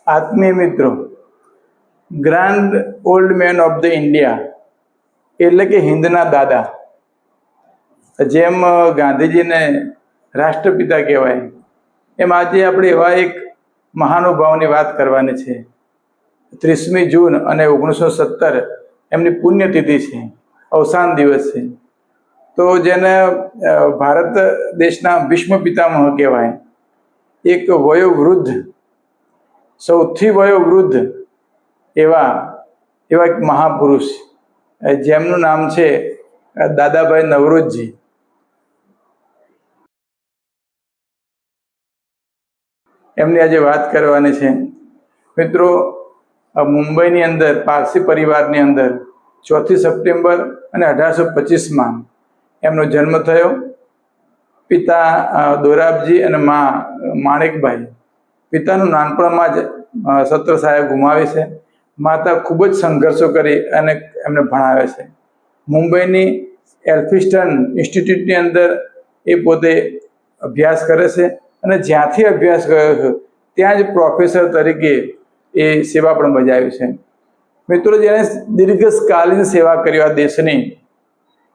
આત્મીય મિત્રો, grand old man of the India એટલે કે હિન્દના દાદા, જેમ ગાંધીજીને રાષ્ટ્રપિતા કહેવાય, એમ આજે આપણે એવા એક મહાનુભાવની વાત કરવાની છે. 30મી જૂન અને 1917 એમની પુણ્યતિથિ છે, અવસાન દિવસ છે. તો જેને ભારત દેશના ભીષ્મ પિતામહ કહેવાય, એક વયોવૃદ્ધ, સૌથી વયોવૃદ્ધ એવા એક મહાપુરુષ, જેમનું નામ છે દાદાભાઈ નવરોજજી. એમની આજે વાત કરવાની છે. મિત્રો, મુંબઈની અંદર પારસી પરિવારની અંદર 4 સપ્ટેમ્બર અને 1825માં એમનો જન્મ થયો. પિતા દોરાબજી અને મા માણેકબાઈ. પિતાનું નાનપણમાં જ સત્રછાયા ગુમાવે છે. માતા ખૂબ જ સંઘર્ષો કરી અને એમને ભણાવે છે. મુંબઈની એલ્ફિસ્ટન ઇન્સ્ટિટ્યૂટની અંદર એ પોતે અભ્યાસ કરે છે અને જ્યાંથી અભ્યાસ કર્યો છે ત્યાં જ પ્રોફેસર તરીકે એ સેવા પણ બજાવી છે. મિત્રો, જેને દીર્ઘકાલીન સેવા કરી આ દેશની,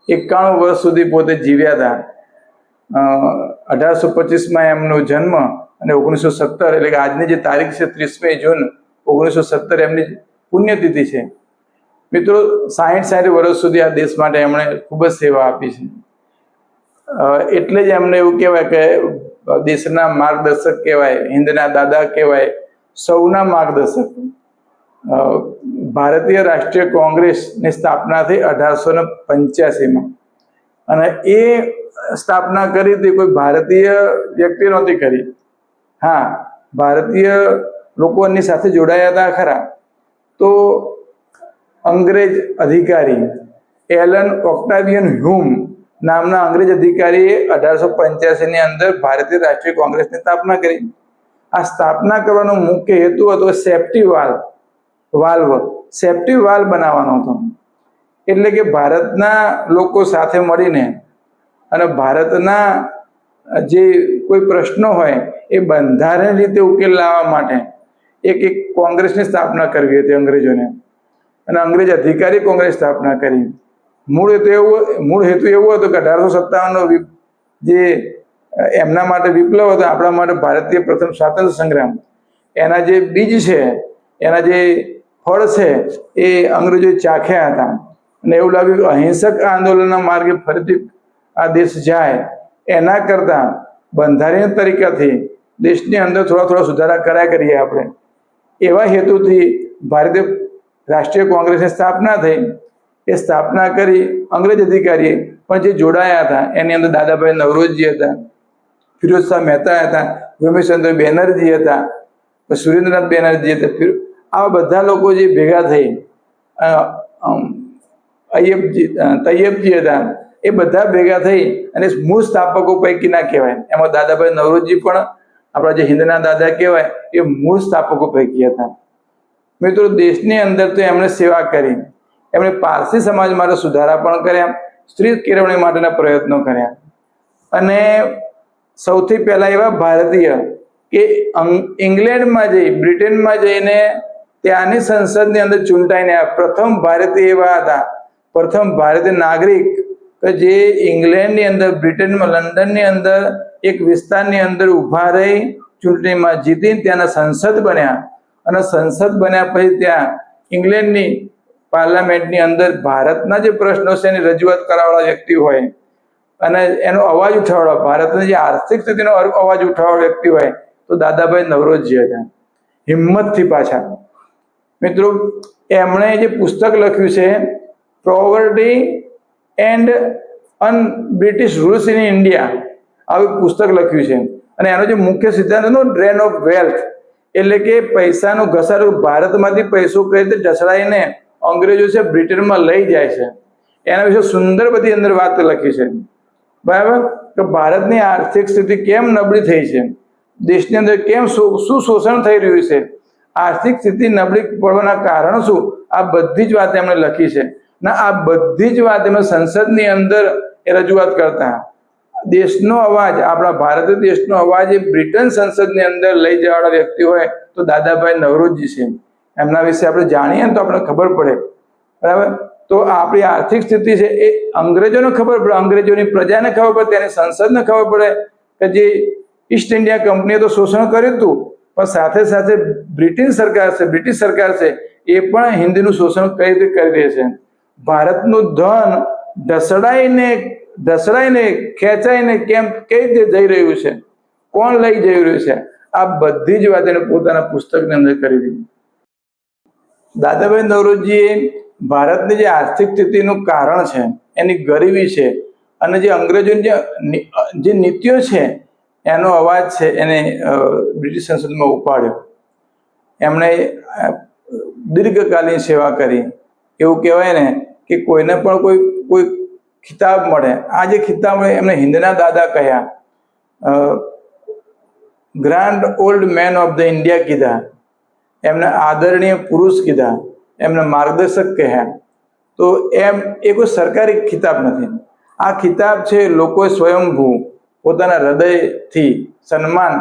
91 વર્ષ સુધી પોતે જીવ્યા હતા. 1825માં એમનો જન્મ અને 1917 એટલે કે આજની જે તારીખ છે 30મી જૂન 1917 એમની પુણ્યતિથિ છે. મિત્રો, 60 વર્ષ સુધી આ દેશ માટે એમણે ખૂબ જ સેવા આપી છે. એટલે જ એમને એવું કહેવાય કે દેશના માર્ગદર્શક કહેવાય, હિન્દના દાદા કહેવાય, સૌના માર્ગદર્શક. ભારતીય રાષ્ટ્રીય કોંગ્રેસની સ્થાપના થઈ 1885માં, અને એ સ્થાપના કરી તે કોઈ ભારતીય વ્યક્તિ નહોતી કરી. હા, ભારતીય લોકોની સાથે જોડાયા હતા ખરા. તો અંગ્રેજ અધિકારી એલન ઓક્ટાવિયન હ્યુમ નામના અંગ્રેજ અધિકારીએ 1885ની અંદર ભારતીય રાષ્ટ્રીય કોંગ્રેસની સ્થાપના કરી. આ સ્થાપના કરવાનો મુખ્ય હેતુ હતો સેફ્ટી વાલ્વ બનાવવાનો હતો. એટલે કે ભારતના લોકો સાથે મળીને અને ભારતના જે કોઈ પ્રશ્નો હોય એ બંધારણ રીતે ઉકેલ લાવવા માટે એક કોંગ્રેસની સ્થાપના કરવી હતી અંગ્રેજોને, અને અંગ્રેજ અધિકારી કોંગ્રેસ સ્થાપના કરી. મૂળ હેતુ એવો હતો કે 1857નો જે એમના માટે વિપ્લવ હતો, આપણા માટે ભારતીય પ્રથમ સ્વાતંત્ર્ય સંગ્રામ, એના જે બીજ છે, એના જે ફળ છે એ અંગ્રેજોએ ચાખ્યા હતા. અને એવું લાગ્યું અહિંસક આંદોલનના માર્ગે ફરીથી આ દેશ જાય, એના કરતાં બંધારણીય તરીકાથી દેશની અંદર થોડા સુધારા કર્યા કરીએ આપણે. એવા હેતુથી ભારતીય રાષ્ટ્રીય કોંગ્રેસની સ્થાપના થઈ. એ સ્થાપના કરી અંગ્રેજ અધિકારીએ, પણ જે જોડાયા હતા એની અંદર દાદાભાઈ નવરોજજી હતા, ફિરોઝ શાહ મહેતા હતા, ભૂમિચંદ્ર બેનર્જી હતા, સુરેન્દ્રનાથ બેનર્જી હતા. આ બધા લોકો જે ભેગા થઈ, તૈયબજી હતા, એ બધા ભેગા થઈ અને મૂળ સ્થાપકો પૈકીના કહેવાય. એમાં દાદાભાઈ નવરોજજી પણ આપણા જે હિન્દના દાદા કહેવાય એ મૂળ સ્થાપકો પૈકી હતા. મિત્રો, દેશની અંદર તો એમણે સેવા કરી. એમણે પારસી સમાજ માટે સુધારા પણ કર્યા, સ્ત્રી કેળવણી માટેના પ્રયત્નો કર્યા. અને સૌથી પહેલા એવા ભારતીય કે ઇંગ્લેન્ડમાં જઈ, બ્રિટનમાં જઈને ત્યાંની સંસદની અંદર ચૂંટાઈને પ્રથમ ભારતીય એવા હતા, પ્રથમ ભારતીય નાગરિક કે જે ઇંગ્લેન્ડની અંદર, બ્રિટનમાં, લંડનની અંદર એક વિસ્તારની અંદર ઊભા રહી ચૂંટણીમાં જીતીને ત્યાંના સંસદ બન્યા. અને સંસદ બન્યા પછી ત્યાં ઇંગ્લેન્ડની પાર્લામેન્ટની અંદર ભારતના જે પ્રશ્નો છે એની રજૂઆત કરવાવાળા વ્યક્તિ હોય અને એનો અવાજ ઉઠાવવા, ભારતની જે આર્થિક સ્થિતિનો અવાજ ઉઠાવવા વ્યક્તિ હોય તો દાદાભાઈ નવરોજજી હતા, હિંમતથી પાછા. મિત્રો, એમણે જે પુસ્તક લખ્યું છે poverty and British rules in India, આવું પુસ્તક લખ્યું છે. અને એનો જે મુખ્ય સિદ્ધાંત હતો ડ્રેન ઓફ વેલ્થ, એટલે કે પૈસાનો ઘસારો, ભારતમાંથી પૈસો કઈ રીતે ઢસડાઈને અંગ્રેજો છે બ્રિટનમાં લઈ જાય છે, એના વિશે સુંદર બધી અંદર વાત લખી છે. બરાબર, કે ભારતની આર્થિક સ્થિતિ કેમ નબળી થઈ છે, દેશની અંદર કેમ શું શોષણ થઈ રહ્યું છે, આર્થિક સ્થિતિ નબળી પડવાના કારણ શું, આ બધી જ વાત એમણે લખી છે. ને આ બધી જ વાત એમણે સંસદની અંદર એ રજૂઆત કરતા. દેશનો અવાજ, આપણા ભારત દેશનો અવાજ એ બ્રિટન સંસદની અંદર લઈ જવાવાળા વ્યક્તિ હોય તો દાદાભાઈ નવરોજી છે. એમના વિશે આપણે જાણીએ ને તો આપણે ખબર પડે, બરાબર. તો આપણી આર્થિક સ્થિતિ છે એ અંગ્રેજોને ખબર પડે, અંગ્રેજોની પ્રજાને ખબર પડે, તેની સંસદને ખબર પડે કે જે ઈસ્ટ ઇન્ડિયા કંપનીએ તો શોષણ કર્યું હતું, પણ સાથે સાથે બ્રિટિશ સરકાર છે એ પણ હિન્દીનું શોષણ કઈ રીતે કરી રહી છે. ભારતનું ધન ઢસડાઈને ખેંચાઈને કઈ રીતે જઈ રહ્યું છે, કોણ લઈ જઈ રહ્યું છે, આ બધી જ વાત એને પોતાના પુસ્તકની અંદર કરી દીધી. દાદાભાઈ નવરોજીએ ભારતની જે આર્થિક સ્થિતિનું કારણ છે, એની ગરીબી છે અને જે અંગ્રેજોની જે નીતિઓ છે એનો અવાજ છે એને બ્રિટિશ સંસદમાં ઉપાડ્યો. એમણે દીર્ઘકાલીન સેવા કરી. એવું કહેવાય ને કે કોઈને પણ કોઈ ખિતાબ મળે, આ જે ખિતાબ મળે એમને હિન્દના દાદા કહ્યા, grand old man of the India કીધા, એમને આદરણીય પુરુષ કીધા, એમને માર્ગદર્શક કહ્યા. તો એમ એ કોઈ સરકારી ખિતાબ નથી. આ ખિતાબ છે લોકોએ સ્વયંભૂ પોતાના હૃદયથી સન્માન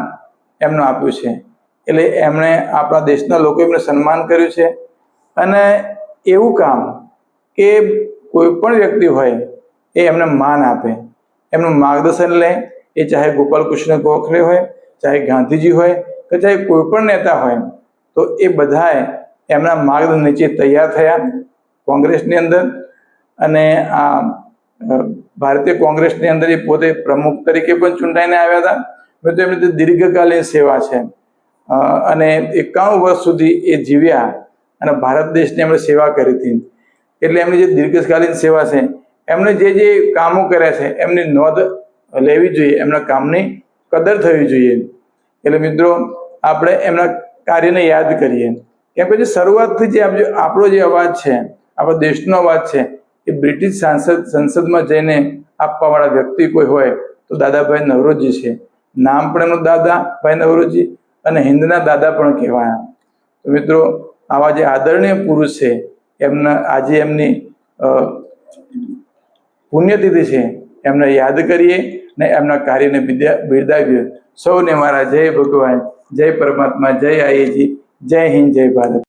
એમનું આપ્યું છે. એટલે એમણે આપણા દેશના લોકોએ એમને સન્માન કર્યું છે. અને એવું કામ કે કોઈ પણ વ્યક્તિ હોય એ એમને માન આપે, એમનું માર્ગદર્શન લે, એ ચાહે ગોપાલકૃષ્ણ ગોખલે હોય, ચાહે ગાંધીજી હોય કે ચાહે કોઈ પણ નેતા હોય, તો એ બધાએ એમના માર્ગદર્શન નીચે તૈયાર થયા કોંગ્રેસની અંદર. અને આ ભારતીય કોંગ્રેસની અંદર એ પોતે પ્રમુખ તરીકે પણ ચૂંટાઈને આવ્યા હતા. તો એમની દીર્ઘકાલીન સેવા છે અને 91 વર્ષ સુધી એ જીવ્યા અને ભારત દેશની એમણે સેવા કરી હતી. એટલે એમની જે દીર્ઘકાલીન સેવા છે, એમણે જે કામો કર્યા છે એમની નોંધ લેવી જોઈએ, એમના કામની કદર થવી જોઈએ. એટલે મિત્રો આપણે એમના કાર્યને યાદ કરીએ, કેમ કે જે શરૂઆતથી જે આપણો જે અવાજ છે, આપણો દેશનો અવાજ છે, એ બ્રિટિશ સંસદમાં જઈને આપવાવાળા વ્યક્તિ કોઈ હોય તો દાદાભાઈ નવરોજી છે. નામ પણ એમનું દાદાભાઈ નવરોજી અને હિન્દના દાદા પણ કહેવાયા. તો મિત્રો આવા જે આદરણીય પુરુષ છે એમના આજે એમની પુણ્યતિથિ છે, એમને યાદ કરીએ ને એમના કાર્યને બિરદાવીએ. સૌને મારા જય ભગવાન, જય પરમાત્મા, જય આઈજી, જય હિન્દ, જય ભારત.